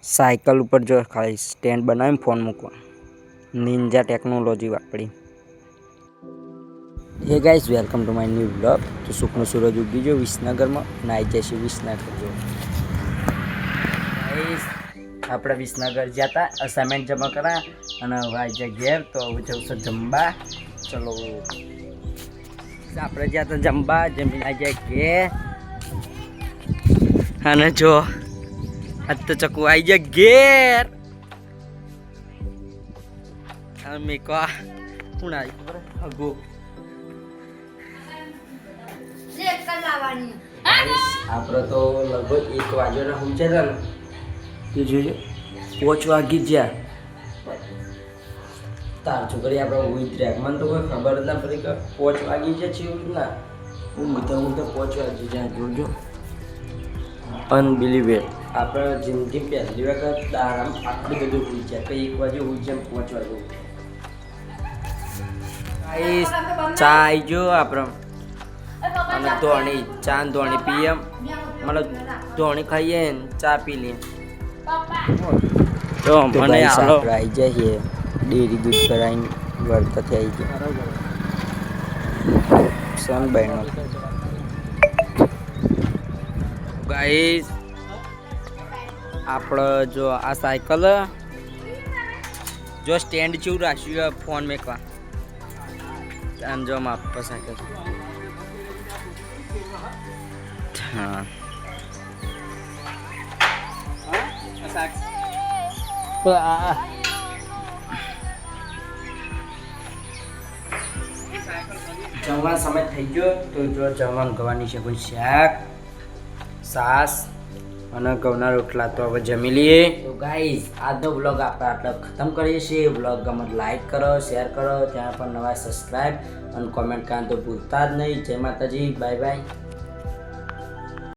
Cycle ઉપર જો ખાલી સ્ટેન્ડ બનાવીને ફોન મૂકવા નિંજા ટેકનોલોજી વાપરી. Hey guys, welcome to my new blog. તો સુખનો સૂરજ ઉગી ગયો વિસનગરમાં, નાઈ જશે વિસનગર. જો ગાઈઝ, આપણે વિસનગર ગયા હતા અસાઇનમેન્ટ જમા કરા અને હવે આવી જાય ઘેર. તો હવે જવું છે જમવા. ચલો, આપણે ગયા હતા જમવા, જમીને આવી જાય ઘેર. અને જો આજ તો ચકુ આવી જાય ઘેર. અમે કો કોણ આવી ખબર હગો આપણે તો લગભગ 1 વાગ્યાના પહોંચ્યા હતા ને. તે જોજો 5 વાગી ગયા. તાર છોકરી આપણે ઉઈ ટ્રેક મને તો કોઈ ખબર જ ના પડી કે 5 વાગી ગયા છે એવું ના. હું તો 5 વાગી ગયા. જોજો અનબિલીવેબલ. આપણે જિંદગી પહેલી વખત આરામ આટલું બધું ઉઈ જાય કે 1 વાગે ઉઈ જાય 5 વાગે. ચા આવી ગયો આપણે અને ધોણી ચા ધોણી પીએ મતલબ ધોણી ખાઈએ ને ચા પી લઈએ. તો મને આવી જાય ડેરી દૂધ કરાવીને વર્તથી આવી ગયા સન બહેનો. ગાઈસ, આપણે જો આ સાયકલ જો સ્ટેન્ડ જેવું રાખ્યું ફોન મેકવા. આમ જો આપવા સાયકલ. હા, જમવાનો સમય થઈ ગયો. તો જો જમવાનું ગવાની છે કોઈ શાક સાસ અને ઘઉંના રોટલા. તો હવે જમી લઈએ. તો ગાઈઝ, આજનો બ્લોગ આપણે આટલો ખતમ કરીએ છીએ. બ્લોગ ગમે લાઈક કરો, શેર કરો, ત્યાં પણ નવા સબસ્ક્રાઈબ અને કોમેન્ટ કરવાનું તો ભૂલતા જ નહીં. જય માતાજી, બાય બાય.